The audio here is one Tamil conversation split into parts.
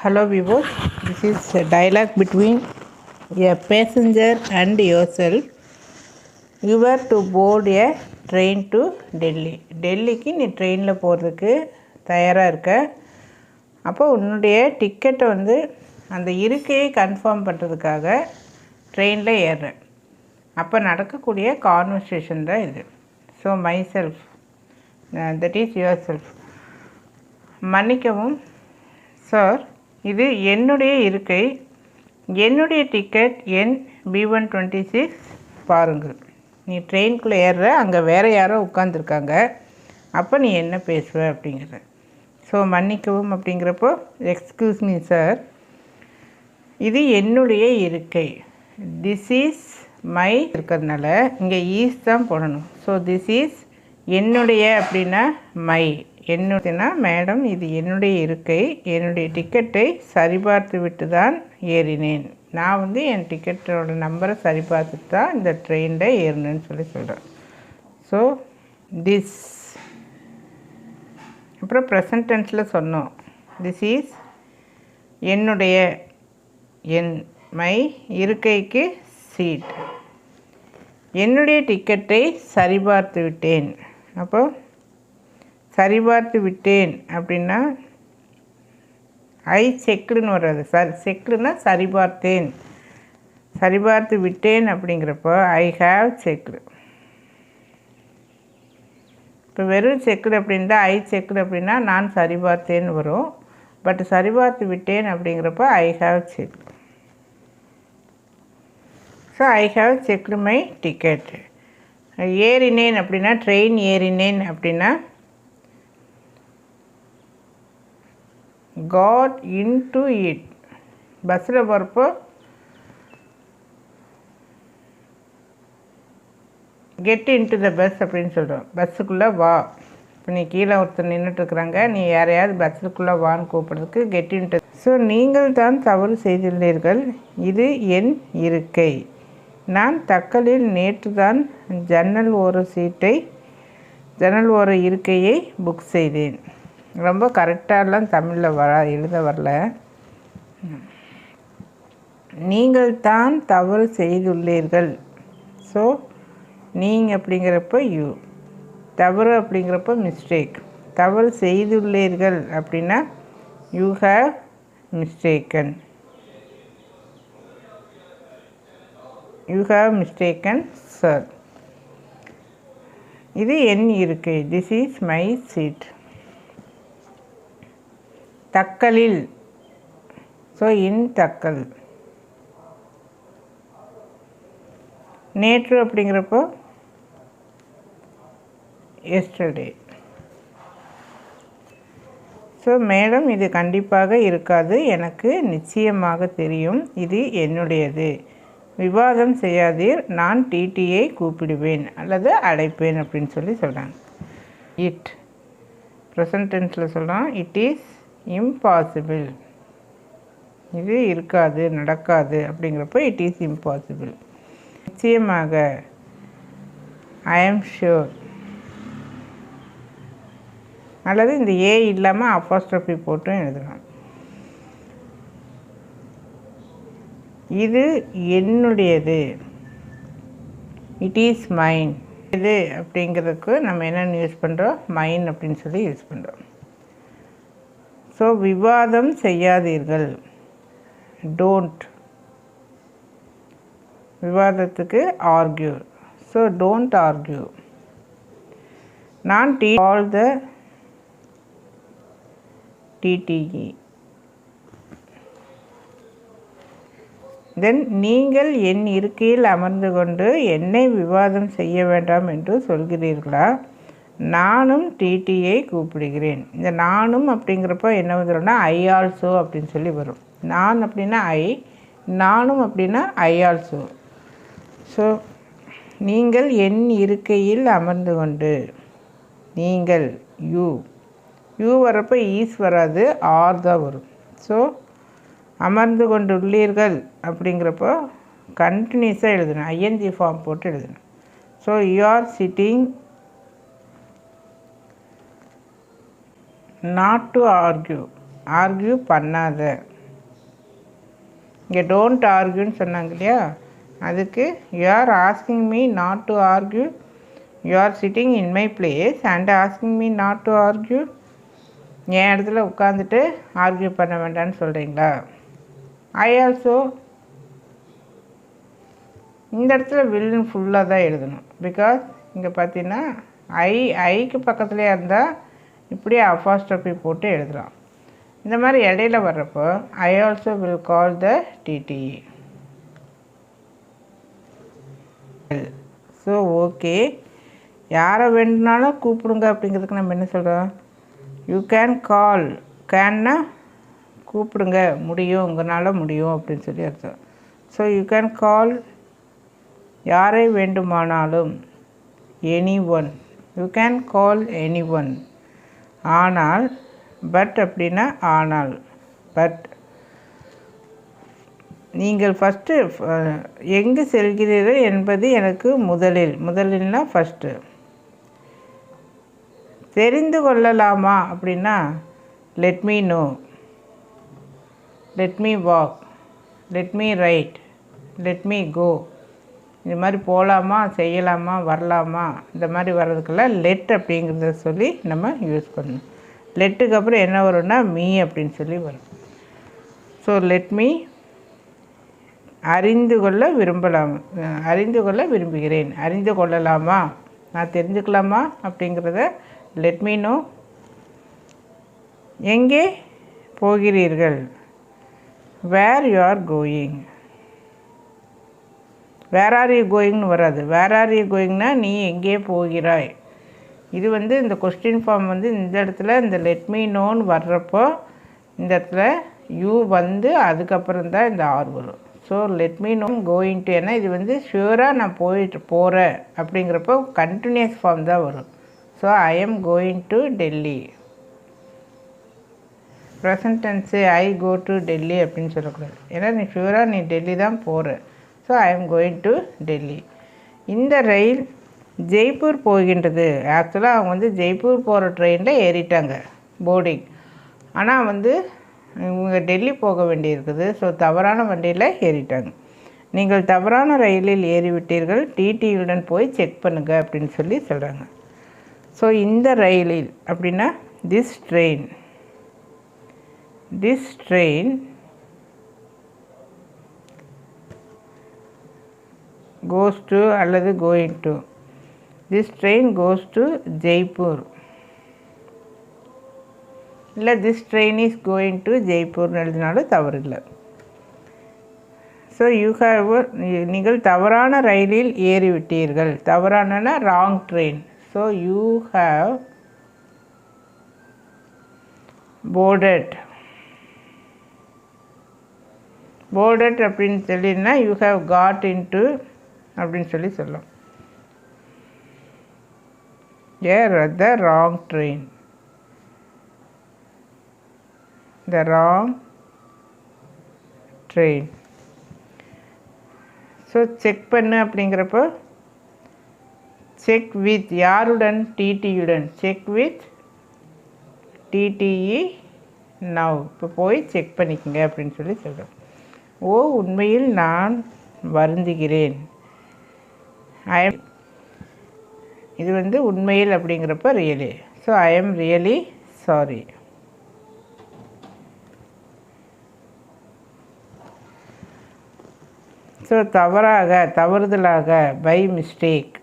Hello viewers, this is a dialogue between a passenger and yourself. You were to board a train to Delhi. டெல்லிக்கு நீ ட்ரெயினில் போகிறதுக்கு தயாராக இருக்க. அப்போ உன்னுடைய டிக்கெட்டை அந்த இருக்கையை கன்ஃபார்ம் பண்ணுறதுக்காக ட்ரெயினில் ஏறுறேன். அப்போ நடக்கக்கூடிய கான்வர்சேஷன் தான் இது. So my self, that is your self. மன்னிக்கவும் சார், இது என்னுடைய இருக்கை, என்னுடைய டிக்கெட் எண் B126 பாருங்கள். நீ ட்ரெயின்குள்ளே ஏறுற, அங்கே வேறு யாரோ உட்காந்துருக்காங்க, அப்போ நீ என்ன பேசுவ அப்படிங்கிற. ஸோ மன்னிக்கவும் அப்படிங்கிறப்போ எக்ஸ்கியூஸ் மீ சார், இது என்னுடைய இருக்கை, திஸ் இஸ் மை இருக்கிறதுனால இங்கே ஈஸ் தான் போடணும். ஸோ திஸ் இஸ் என்னுடைய அப்படின்னா மை, என்னுடையனா மேடம் இது என்னுடைய இருக்கை, என்னுடைய டிக்கெட்டை சரிபார்த்து விட்டு தான் ஏறினேன். நான் என் டிக்கெட்டோட நம்பரை சரிபார்த்துட்டு தான் இந்த ட்ரெயினில் ஏறினேன்னு சொல்கிறேன். ஸோ திஸ், அப்புறம் ப்ரெசன்ட் டென்ஸில் சொன்னோம். திஸ் இஸ் என்னுடைய, என் மை இருக்கைக்கு சீட், என்னுடைய டிக்கெட்டை சரிபார்த்து விட்டேன். அப்போது சரிபார்த்து விட்டேன் அப்படின்னா ஐ செக்குன்னு வர்றது. செக்குன்னா சரிபார்த்தேன், சரிபார்த்து விட்டேன் அப்படிங்கிறப்போ ஐ ஹாவ் செக்டு. இப்போ வெறும் செக்குடு அப்படின்னா ஐ செக்குடு அப்படின்னா நான் சரிபார்த்தேன்னு வரும். பட் சரிபார்த்து விட்டேன் அப்படிங்கிறப்போ I have checked. So I have checked my ticket. ஏறினேன் அப்படின்னா ட்ரெயின் ஏறினேன் அப்படின்னா got into it. பஸ்ஸில் போகிறப்போ கெட் இன்டு த பஸ் அப்படின்னு சொல்கிறோம். பஸ்ஸுக்குள்ளே வா. இப்போ நீ கீழே ஒருத்தர் நின்றுட்டுருக்குறாங்க, நீ யாரையாவது பஸ்ஸுக்குள்ளே வான்னு கூப்பிட்றதுக்கு கெட் இன்டு. ஸோ நீங்கள் தான் தவறு செய்துள்ளீர்கள், இது என் இருக்கை, நான் தக்கலில் நேற்று தான் ஜன்னல் ஓர இருக்கையை புக் செய்தேன். ரொம்ப கரெக்டாகலாம் தமிழில் எழுத வரல. நீங்கள் தான் தவறு செய்துள்ளீர்கள். ஸோ நீங்கள் அப்படிங்கிறப்ப யூ, தவறு அப்படிங்கிறப்ப மிஸ்டேக். தவறு செய்துள்ளீர்கள் அப்படின்னா you have mistaken, you have mistaken sir. இது என் இருக்கை, திஸ் இஸ் மை சீட். தக்கலில், ஸோ இன் தக்கல். நேற்று அப்படிங்கிறப்போ எஸ்டர்டே. ஸோ மேடம் இது கண்டிப்பாக இருக்காது, எனக்கு நிச்சயமாக தெரியும், இது என்னுடையது, விவாதம் செய்யாதீர், நான் டிடியை கூப்பிடுவேன் அல்லது அழைப்பேன் அப்படின்னு சொல்கிறாங்க. இட் ப்ரெசன்ட் டென்ஸில் சொல்கிறோம். இட் இஸ் இம்பாசிபிள், இது இருக்காது, நடக்காது அப்படிங்கிறப்போ இட் இஸ் இம்பாசிபிள். நிச்சயமாக ஐ ஆம் ஷுர், அல்லது இந்த ஏ இல்லாமல் அப்போஸ்ட்ரோஃபி போட்டும் எழுதலாம். இது என்னுடையது, இட் இஸ் மைன். இது அப்படிங்கிறதுக்கு நம்ம என்னென்னு யூஸ் பண்ணுறோம், மைன் அப்படின்னு சொல்லி யூஸ் பண்ணுறோம். ஸோ விவாதம் செய்யாதீர்கள், டோன்ட். விவாதத்துக்கு ஆர்கியூ, ஸோ டோன்ட் ஆர்கியூ. நான் ஆல் த டிடிஇ. தென் நீங்கள் என் இருக்கையில் அமர்ந்து கொண்டு என்னை விவாதம் செய்ய வேண்டாம் என்று சொல்கிறீர்களா? நானும் டிடியை கூப்பிடுகிறேன். இந்த நானும் அப்படிங்கிறப்போ என்ன வந்துடும்னா ஐ ஆல்சோ அப்படின்னு சொல்லி வரும். நான் அப்படின்னா ஐ, நானும் அப்படின்னா ஐ ஆல்சோ. ஸோ நீங்கள் என் இருக்கையில் அமர்ந்து கொண்டு, நீங்கள் யூ, யூ வரப்போ ஈஸ் வராது, ஆர் தான் வரும். ஸோ அமர்ந்து கொண்டு உள்ளீர்கள் அப்படிங்கிறப்போ கண்டினியூஸாக எழுதணும், ஐஎன்ஜி ஃபார்ம் போட்டு எழுதணும். So you are sitting, not to argue, argue பண்ணாத. இங்கே டோன்ட் ஆர்கியூன்னு சொன்னாங்க இல்லையா, அதுக்கு you are asking me not to argue, you are sitting in my place and asking me not to argue. என் இடத்துல உட்காந்துட்டு ஆர்கியூ பண்ண வேண்டாம்னு சொல்கிறீங்களா. ஐ ஆல்சோ, இந்த இடத்துல வில்லுன்னு ஃபுல்லாக தான் எழுதணும். பிகாஸ் இங்கே பார்த்தீங்கன்னா ஐக்கு பக்கத்துலேயே இருந்தால் இப்படியே அஃபாஸ்ட்ரஃபி போட்டு எழுதலாம். இந்த மாதிரி இடையில வர்றப்போ I also will call the DTE. So okay, யாரை வேணுனாலும் கூப்பிடுங்க அப்படிங்கிறதுக்கு நம்ம என்ன சொல்கிறோம், யூ கேன் கால். கேன்னா கூப்பிடுங்க, முடியும், உங்களால் முடியும் அப்படின்னு சொல்லி அர்த்தம். ஸோ யூ கேன் கால் யாரை வேண்டுமானாலும், any one, you can call any one. ஆனால் பட் அப்படின்னா ஆனால், பட் நீங்கள் ஃபஸ்ட்டு எங்கு செல்கிறீர்கள் என்பது எனக்கு முதலில்னா ஃபஸ்ட்டு. தெரிந்து கொள்ளலாமா அப்படின்னா let me know, let me walk, let me write, let me go. இது மாதிரி போகலாமா, செய்யலாமா, வரலாமா, இந்த மாதிரி வர்றதுக்கெல்லாம் லெட் அப்படிங்கிறத சொல்லி நம்ம யூஸ் பண்ணணும். லெட்டுக்கு அப்புறம் என்ன வரும்னா மீ அப்படின்னு சொல்லி வரும். ஸோ லெட் மீ, அறிந்து கொள்ள விரும்புகிறேன், அறிந்து கொள்ளலாமா, நான் தெரிஞ்சுக்கலாமா அப்படிங்கிறத லெட் மீ நோ. எங்கே போகிறீர்கள், where you are going. Where are you கோயிங்னு வராது, வேர் ஆர் யூ கோயிங்னா நீ எங்கே போகிறாய். இது இந்த கொஸ்டின் ஃபார்ம் இந்த இடத்துல இந்த லெட் மீ நோன்னு வர்றப்போ இந்த இடத்துல யூ அதுக்கப்புறம் தான் இந்த ஆர் வரும். So let me know going to, ஏன்னா இது ஷியூராக நான் போகிறேன் அப்படிங்கிறப்போ கண்டினியூஸ் ஃபார்ம் தான் வரும். So I am going to Delhi. Present tense I go to Delhi அப்படின்னு சொல்லக்கூடாது, ஏன்னா நீ ஷியூராக நீ டெல்லி தான் போகிற. So I am going to Delhi. இந்த ரயில் ஜெய்ப்பூர் போகின்றது. ஆக்சுவலாக அவங்க ஜெய்ப்பூர் போகிற ட்ரெயினில் ஏறிட்டாங்க, போர்டிங். ஆனால் இவங்க டெல்லி போக வேண்டியிருக்குது. ஸோ தவறான வண்டியில் ஏறிட்டாங்க. நீங்கள் தவறான ரயிலில் ஏறிவிட்டீர்கள், டிடியுடன் போய் செக் பண்ணுங்கள் அப்படின்னு சொல்லி சொல்கிறாங்க. ஸோ இந்த ரயிலில் அப்படின்னா திஸ் ட்ரெயின் goes to அல்லது going to. this train goes to Jaipur. இல்லை this train is going to Jaipur எழுதினாலும் தவறு இல்லை. ஸோ நீங்கள் தவறான ரயிலில் ஏறிவிட்டீர்கள். தவறான wrong train. So you have boarded அப்படின்னு சொல்லினா யூ ஹாவ் காட் இன்டு அப்படின்னு சொல்லி சொல்லலாம். The wrong train, the wrong train. So check பண்ணு அப்படிங்கிறப்போ செக் வித் யாருடன், டிடியுடன். Check with TTE now. இப்போ போய் செக் பண்ணிக்கங்க அப்படின்னு சொல்லி சொல்கிறோம். ஓ உண்மையில் நான் வருந்துகிறேன். இது உண்மையில் அப்படிங்கிறப்ப really. So I am really sorry. So தவறுதலாக, பை மிஸ்டேக்.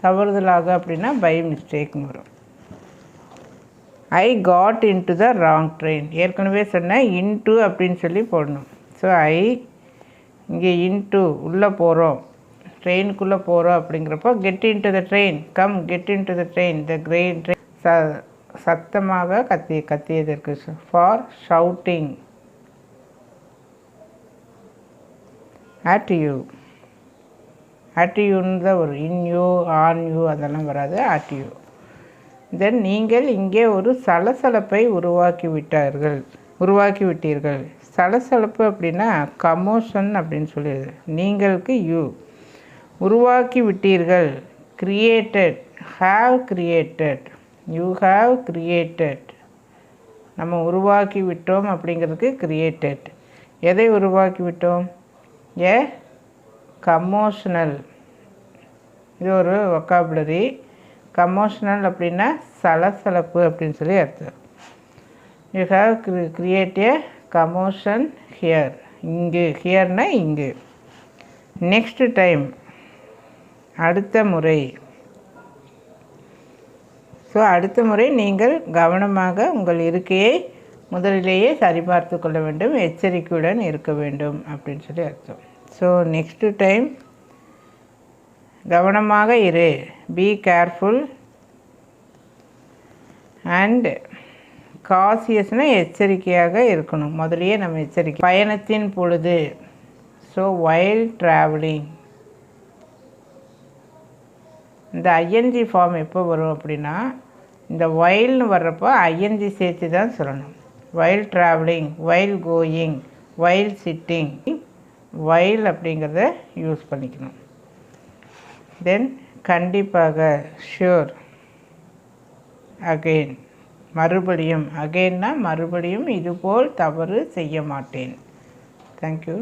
தவறுதலாக அப்படின்னா பை மிஸ்டேக்னு வரும். I got into the wrong train. ஏற்கனவே சொன்னேன் இன்டு அப்படின்னு சொல்லி போடணும். ஸோ இங்கே இன்டு உள்ளே போகிறோம், ட்ரெயினுக்குள்ளே போகிறோம் அப்படிங்கிறப்போ get into the train, come get into the train. The grain train சத்தமாக கத்தியதற்கு. ஃபார் ஷவுட்டிங் அட் யூன்னு தான் வரும். இன் யூ, ஆன் யூ அதெல்லாம் வராது, அட் யூ. தென் நீங்கள் இங்கே ஒரு சலசலப்பை உருவாக்கிவிட்டீர்கள். சலசலப்பு அப்படின்னா கமோஷன் அப்படின்னு சொல்லிடுது. நீங்களுக்கு யூ. உருவாக்கி விட்டீர்கள், created, have created, you have created. நம்ம உருவாக்கி விட்டோம் அப்படிங்கிறதுக்கு கிரியேட்டட். எதை உருவாக்கி விட்டோம்? ஏ கமோஷனல். இது ஒரு வொக்காபுலரி. கமோஷனல் அப்படின்னா சலசலப்பு அப்படின்னு சொல்லி அர்த்தம். You have create A commotion here. இங்கு, ஹியர்னா இங்கு. நெக்ஸ்ட் டைம், அடுத்த முறை. ஸோ அடுத்த முறை நீங்கள் கவனமாக உங்கள் இருக்கையை முதலிலேயே சரிபார்த்து கொள்ள வேண்டும், எச்சரிக்கையுடன் இருக்க வேண்டும் அப்படின்னு சொல்லி அர்த்தம். ஸோ நெக்ஸ்ட் டைம் கவனமாக இரு, பி கேர்ஃபுல். அண்ட் காசியஸ்னால் எச்சரிக்கையாக இருக்கணும், முதலியே நம்ம எச்சரிக்கை. பயணத்தின் பொழுது. So while travelling. இந்த ஐஎன்ஜி ஃபார்ம் எப்போ வரும் அப்படின்னா, இந்த வைல்னு வர்றப்போ ஐஎன்ஜி சேர்த்து தான் சொல்லணும். While travelling, while going, while sitting, while அப்படிங்கிறத யூஸ் பண்ணிக்கணும். தென் கண்டிப்பாக, ஷூர். அகெயின், மறுபடியும். அகெயின்னா மறுபடியும் இதுபோல் தவறு செய்ய மாட்டேன். தேங்க்யூ.